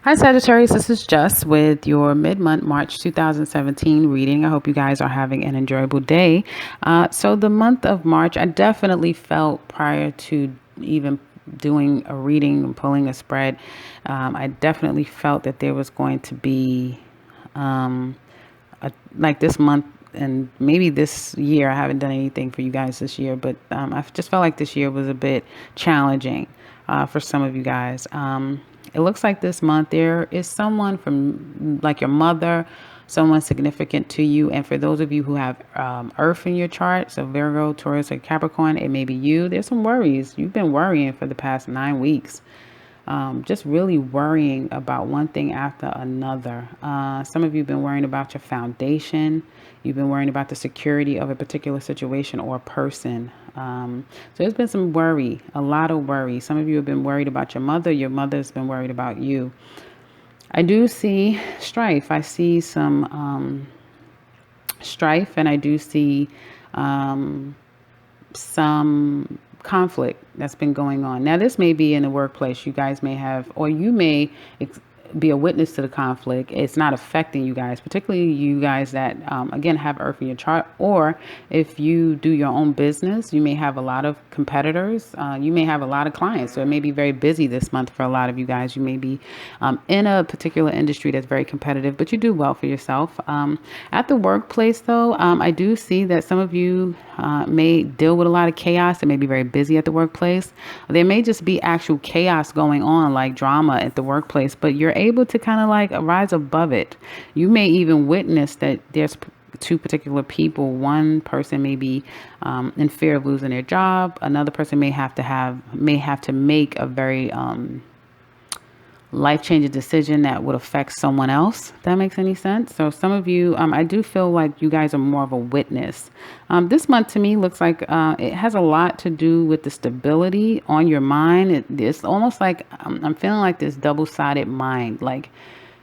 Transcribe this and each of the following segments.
Hi, Sagittarius. This is Jess with your mid-month March 2017 reading. I hope you guys are having an enjoyable day. So the month of March, I definitely felt prior to even doing a reading and pulling a spread, I definitely felt that there was going to be like this month and maybe this year. I haven't done anything for you guys this year, but I just felt like this year was a bit challenging for some of you guys. It looks like this month there is someone from like your mother, someone significant to you. And for those of you who have Earth in your chart, so Virgo, Taurus, or Capricorn, it may be you. There's some worries. You've been worrying for the past 9 weeks. Just really worrying about one thing after another. Some of you have been worrying about your foundation. You've been worrying about the security of a particular situation or person. So there's been some worry, a lot of worry. Some of you have been worried about your mother. Your mother's been worried about you. I do see strife. I see some strife, and I do see some conflict that's been going on. Now, this may be in the workplace. You guys may have, or you may be a witness to the conflict. It's not affecting you guys, particularly you guys that, again, have Earth in your chart. Or if you do your own business, you may have a lot of competitors. You may have a lot of clients. So it may be very busy this month for a lot of you guys. You may be in a particular industry that's very competitive, but you do well for yourself. At the workplace, though, I do see that some of you may deal with a lot of chaos. It may be very busy at the workplace. There may just be actual chaos going on, like drama at the workplace, but you're able to kind of like rise above it. You may even witness that there's two particular people. One person may be in fear of losing their job. Another person may have to make a very life-changing decision that would affect someone else. If that makes any sense. So some of you, I do feel like you guys are more of a witness. This month to me looks like it has a lot to do with the stability on your mind. It's almost like I'm feeling like this double-sided mind. Like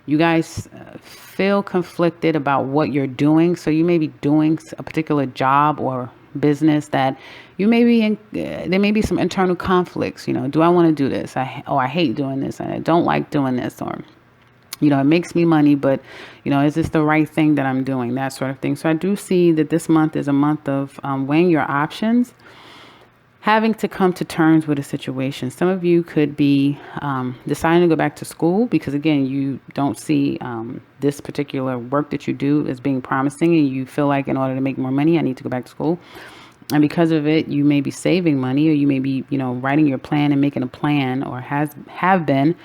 you guys feel conflicted about what you're doing. So you may be doing a particular job or business that you may be in. There may be some internal conflicts. Do I want to do this? I hate doing this. I don't like doing this. Or, it makes me money, but, is this the right thing that I'm doing? That sort of thing. So I do see that this month is a month of weighing your options, having to come to terms with a situation. Some of you could be deciding to go back to school because, again, you don't see this particular work that you do as being promising, and you feel like in order to make more money, I need to go back to school. And because of it, you may be saving money, or you may be, writing your plan and making a plan, or have been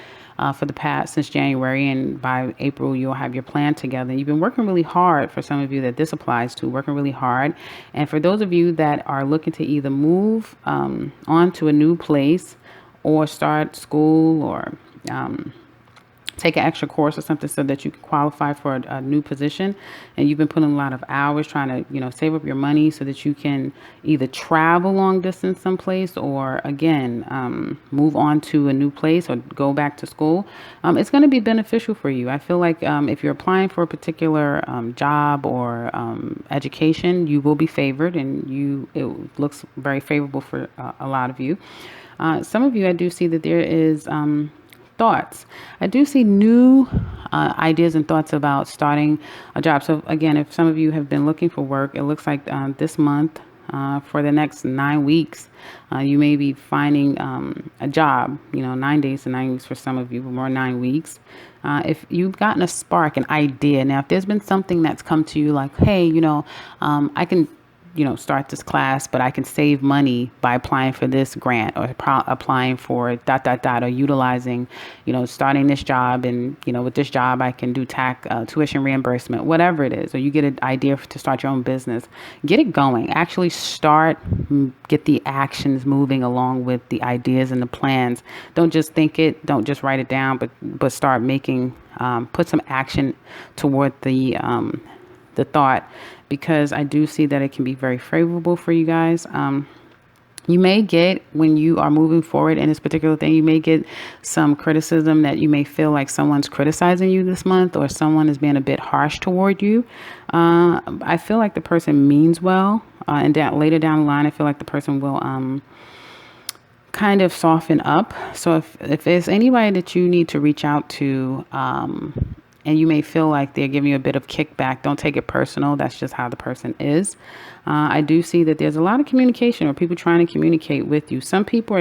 for the past since January. And by April, you'll have your plan together. You've been working really hard. For some of you that this applies to, working really hard. And for those of you that are looking to either move on to a new place, or start school, or take an extra course or something so that you can qualify for a new position, and you've been putting a lot of hours trying to save up your money so that you can either travel long distance someplace, or again move on to a new place, or go back to school. It's going to be beneficial for you. I feel like if you're applying for a particular job or education, you will be favored, and it looks very favorable for a lot of you. Some of you, I do see that there is thoughts. I do see new ideas and thoughts about starting a job. So again, if some of you have been looking for work, it looks like this month, for the next 9 weeks, you may be finding a job. 9 days to 9 weeks for some of you, more 9 weeks. If you've gotten a spark, an idea. Now, if there's been something that's come to you like, hey, I can start this class, but I can save money by applying for this grant, or applying for ... or utilizing, starting this job, and, with this job, I can do tuition reimbursement, whatever it is. Or you get an idea to start your own business, get it going, actually get the actions moving along with the ideas and the plans. Don't just think it, don't just write it down, but start making, put some action toward the thought, because I do see that it can be very favorable for you guys. You may get, when you are moving forward in this particular thing, you may get some criticism, that you may feel like someone's criticizing you this month, or someone is being a bit harsh toward you. I feel like the person means well, and later down the line, I feel like the person will kind of soften up. So if there's anybody that you need to reach out to, and you may feel like they're giving you a bit of kickback, don't take it personal. That's just how the person is. I do see that there's a lot of communication or people trying to communicate with you. Some people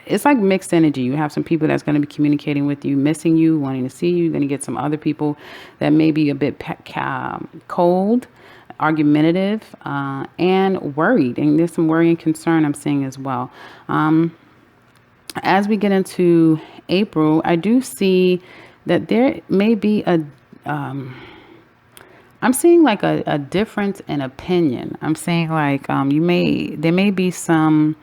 it's like mixed energy. You have some people that's going to be communicating with you, missing you, wanting to see you. You're going to get some other people that may be a bit cold, argumentative, and worried. And there's some worry and concern I'm seeing as well. As we get into April, I do see that there may be I'm seeing like a difference in opinion. I'm seeing like there may be some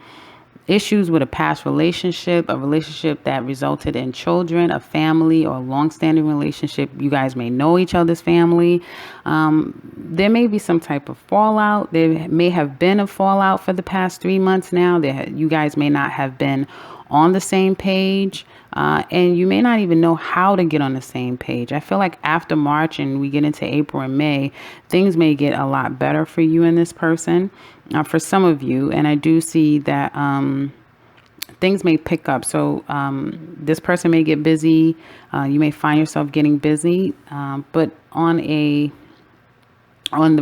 issues with a past relationship, a relationship that resulted in children, a family, or a long-standing relationship. You guys may know each other's family. There may be some type of fallout. There may have been a fallout for the past 3 months now. You guys may not have been on the same page. And you may not even know how to get on the same page. I feel like after March and we get into April and May, things may get a lot better for you and this person, for some of you. And I do see that things may pick up. So this person may get busy. You may find yourself getting busy, but on the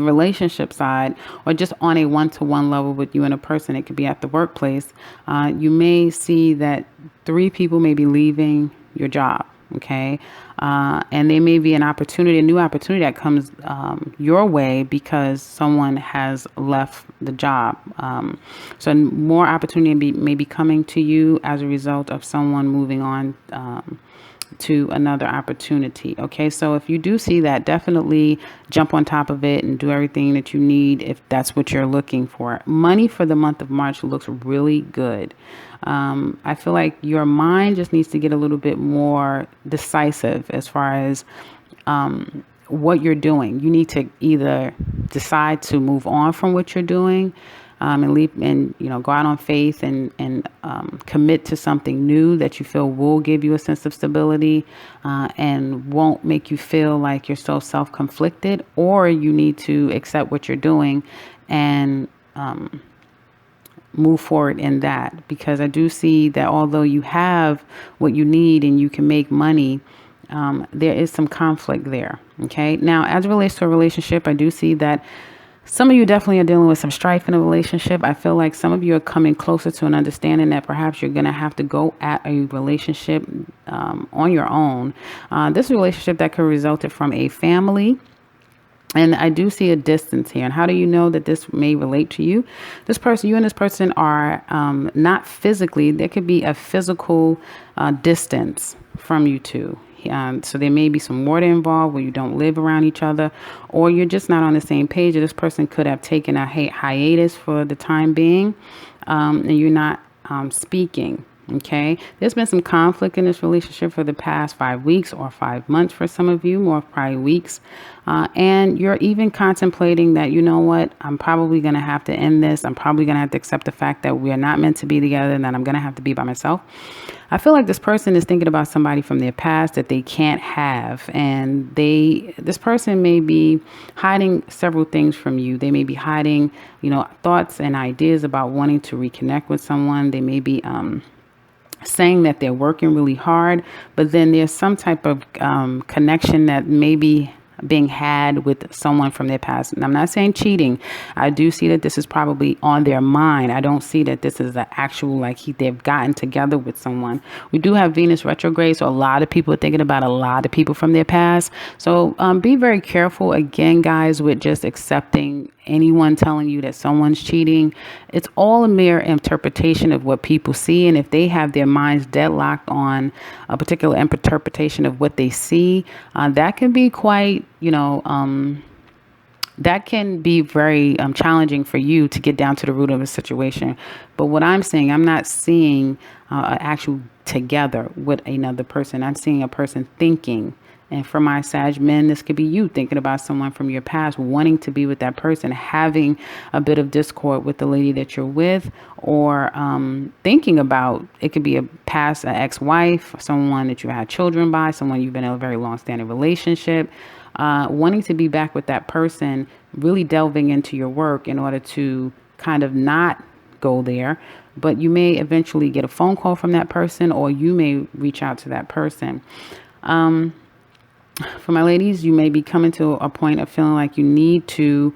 relationship side, or just on a one-to-one level with you and a person, it could be at the workplace. You may see that 3 people may be leaving your job. Okay. And there may be a new opportunity that comes your way because someone has left the job. So more opportunity may be coming to you as a result of someone moving on to another opportunity. Okay, so if you do see that, definitely jump on top of it and do everything that you need if that's what you're looking for. Money for the month of March looks really good. I feel like your mind just needs to get a little bit more decisive as far as what you're doing. You need to either decide to move on from what you're doing, and leap and go out on faith and commit to something new that you feel will give you a sense of stability, and won't make you feel like you're so self-conflicted, or you need to accept what you're doing and move forward in that, because I do see that although you have what you need and you can make money, there is some conflict there. Okay, now as it relates to a relationship, I do see that some of you definitely are dealing with some strife in a relationship. I feel like some of you are coming closer to an understanding that perhaps you're going to have to go at a relationship on your own. This relationship that could result from a family. And I do see a distance here. And how do you know that this may relate to you? You and this person are not physically. There could be a physical distance from you two. So there may be some water involved where you don't live around each other, or you're just not on the same page. Or this person could have taken a hiatus for the time being, and you're not speaking. Okay, there's been some conflict in this relationship for the past 5 weeks or 5 months for some of you, more probably weeks. And you're even contemplating that, you know what, I'm probably going to have to end this. I'm probably going to have to accept the fact that we are not meant to be together and that I'm going to have to be by myself. I feel like this person is thinking about somebody from their past that they can't have. And this person may be hiding several things from you. They may be hiding, thoughts and ideas about wanting to reconnect with someone. They may be, saying that they're working really hard, but then there's some type of connection that may be being had with someone from their past. And I'm not saying cheating. I do see that this is probably on their mind. I don't see that this is an actual, they've gotten together with someone. We do have Venus retrograde, so a lot of people are thinking about a lot of people from their past. So be very careful, again, guys, with just accepting anyone telling you that someone's cheating. It's all a mere interpretation of what people see. And if they have their minds deadlocked on a particular interpretation of what they see, that can be quite, that can be very challenging for you to get down to the root of a situation. But what I'm saying, I'm not seeing an actual together with another person. I'm seeing a person thinking. And for my Sag men, this could be you thinking about someone from your past, wanting to be with that person, having a bit of discord with the lady that you're with, or thinking about, it could be an ex-wife, someone that you had children by, someone you've been in a very long-standing relationship, wanting to be back with that person, really delving into your work in order to kind of not go there, but you may eventually get a phone call from that person, or you may reach out to that person. For my ladies, you may be coming to a point of feeling like you need to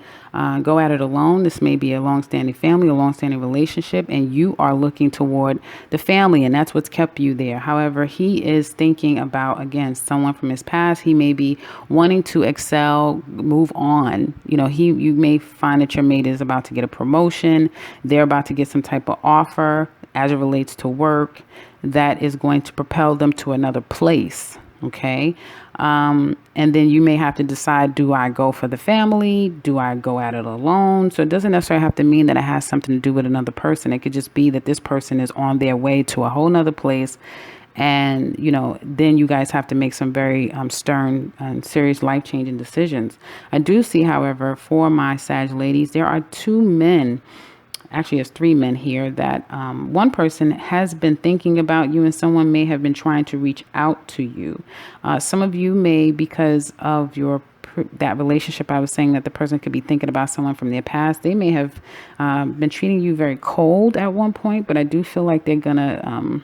go at it alone. This may be a long-standing family, a long-standing relationship, and you are looking toward the family, and that's what's kept you there. However, he is thinking about, again, someone from his past. He may be wanting to excel, move on. You may find that your mate is about to get a promotion. They're about to get some type of offer as it relates to work that is going to propel them to another place. Okay. And then you may have to decide, do I go for the family? Do I go at it alone? So it doesn't necessarily have to mean that it has something to do with another person. It could just be that this person is on their way to a whole nother place. And, then you guys have to make some very stern and serious life-changing decisions. I do see, however, for my Sag ladies, there are two men. Actually, there's three men here that one person has been thinking about you, and someone may have been trying to reach out to you. Some of you may, because of that relationship, I was saying that the person could be thinking about someone from their past. They may have been treating you very cold at one point, but I do feel like they're gonna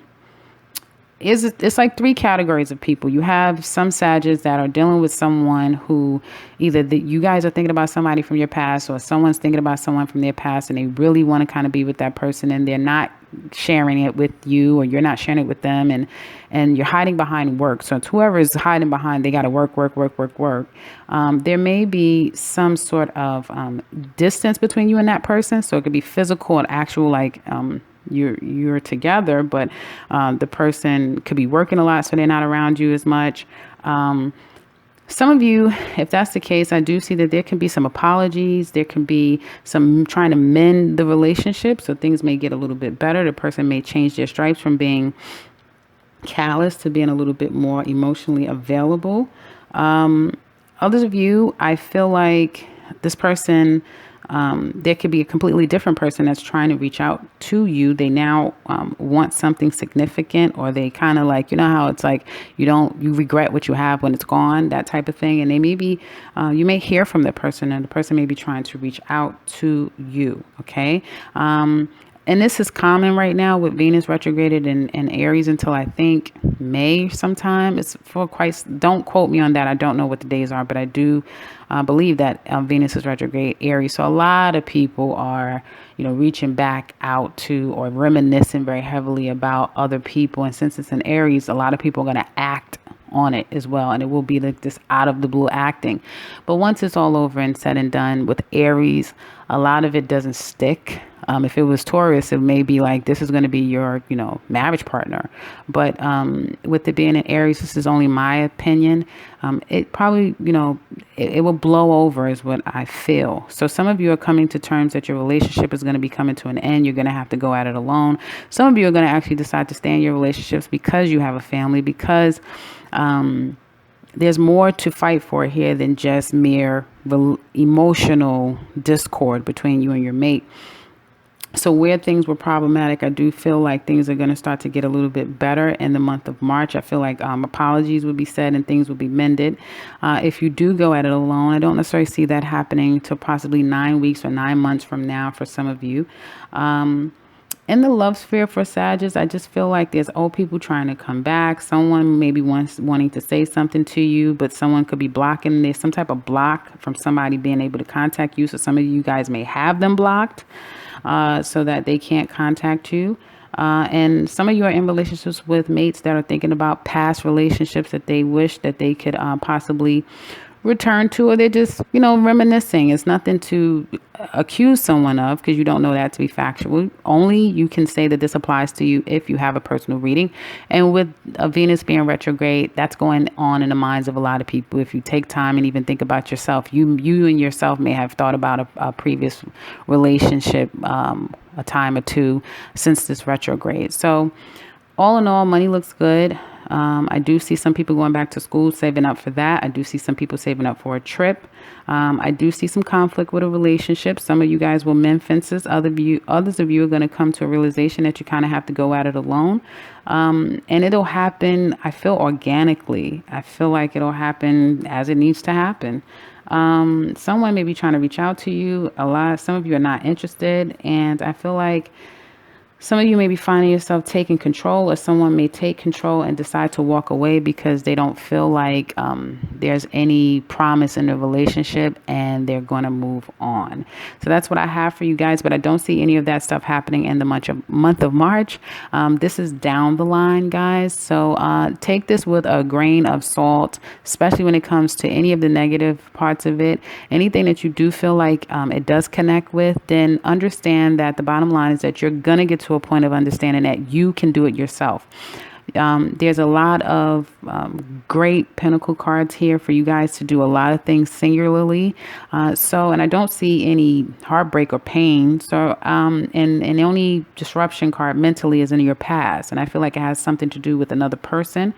it's like three categories of people. You have some Sagittarius that are dealing with someone who either you guys are thinking about somebody from your past, or someone's thinking about someone from their past, and they really want to kind of be with that person, and they're not sharing it with you, or you're not sharing it with them, and you're hiding behind work. So it's whoever is hiding behind, they got to work. There may be some sort of distance between you and that person. So it could be physical and actual, like you're together, but the person could be working a lot, so they're not around you as much. Some of you, if that's the case, I do see that there can be some apologies. There can be some trying to mend the relationship, so things may get a little bit better. The person may change their stripes from being callous to being a little bit more emotionally available. Others of you, I feel like this person, there could be a completely different person that's trying to reach out to you. They now want something significant, or they kind of like, how it's like you regret what you have when it's gone, that type of thing. And they may be, you may hear from the person, and the person may be trying to reach out to you. Okay. And this is common right now with Venus retrograded in Aries until I think May sometime. It's for don't quote me on that. I don't know what the days are, but I do believe that Venus is retrograde Aries. So a lot of people are, reaching back out to or reminiscing very heavily about other people. And since it's in Aries, a lot of people are going to act on it as well. And it will be like this out of the blue acting. But once it's all over and said and done with Aries, a lot of it doesn't stick. If it was Taurus, it may be like, this is going to be your, marriage partner. But with it being in Aries, this is only my opinion. It probably, it will blow over is what I feel. So some of you are coming to terms that your relationship is going to be coming to an end. You're going to have to go at it alone. Some of you are going to actually decide to stay in your relationships because you have a family, because there's more to fight for here than just mere emotional discord between you and your mate. So where things were problematic, I do feel like things are going to start to get a little bit better in the month of March. I feel like apologies would be said and things will be mended. If you do go at it alone, I don't necessarily see that happening till possibly 9 weeks or 9 months from now for some of you. In the love sphere for Sagittarius, I just feel like there's old people trying to come back. Someone maybe wanting to say something to you, but someone could be blocking. There's some type of block from somebody being able to contact you. So some of you guys may have them blocked so that they can't contact you. And some of you are in relationships with mates that are thinking about past relationships that they wish that they could possibly return to, or they're just, reminiscing. It's nothing to accuse someone of, because you don't know that to be factual. Only you can say that this applies to you if you have a personal reading. And with Venus being retrograde, that's going on in the minds of a lot of people. If you take time and even think about yourself, you and yourself may have thought about a previous relationship a time or two since this retrograde. So all in all, money looks good. I do see some people going back to school, saving up for that. I do see some people saving up for a trip. I do see some conflict with a relationship. Some of you guys will mend fences. Others of you are going to come to a realization that you kind of have to go at it alone. And it'll happen, I feel, organically. I feel like it'll happen as it needs to happen. Someone may be trying to reach out to you a lot. Some of you are not interested. And I feel like Some of you may be finding yourself taking control, or someone may take control and decide to walk away because they don't feel like there's any promise in the relationship, and they're going to move on. So that's what I have for you guys, but I don't see any of that stuff happening in the month of March. This is down the line, guys. So take this with a grain of salt, especially when it comes to any of the negative parts of it. Anything that you do feel like it does connect with, then understand that the bottom line is that you're going to get to a point of understanding that you can do it yourself. There's a lot of great Pentacle cards here for you guys to do a lot of things singularly. And I don't see any heartbreak or pain. So, and the only disruption card mentally is in your past. And I feel like it has something to do with another person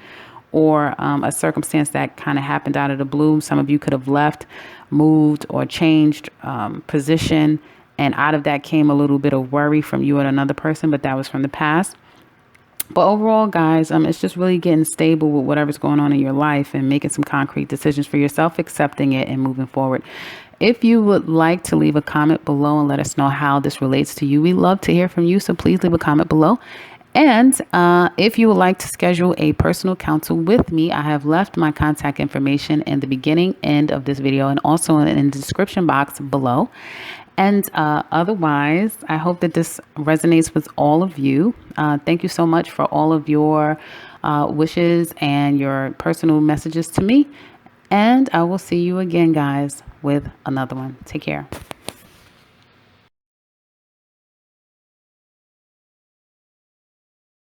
or a circumstance that kind of happened out of the blue. Some of you could have left, moved, or changed position. And out of that came a little bit of worry from you and another person, but that was from the past. But overall, guys, it's just really getting stable with whatever's going on in your life and making some concrete decisions for yourself, accepting it and moving forward. If you would like to leave a comment below and let us know how this relates to you, we love to hear from you. So please leave a comment below. And if you would like to schedule a personal counsel with me, I have left my contact information in the beginning, end of this video, and also in the description box below. And otherwise, I hope that this resonates with all of you. Thank you so much for all of your wishes and your personal messages to me. And I will see you again, guys, with another one. Take care.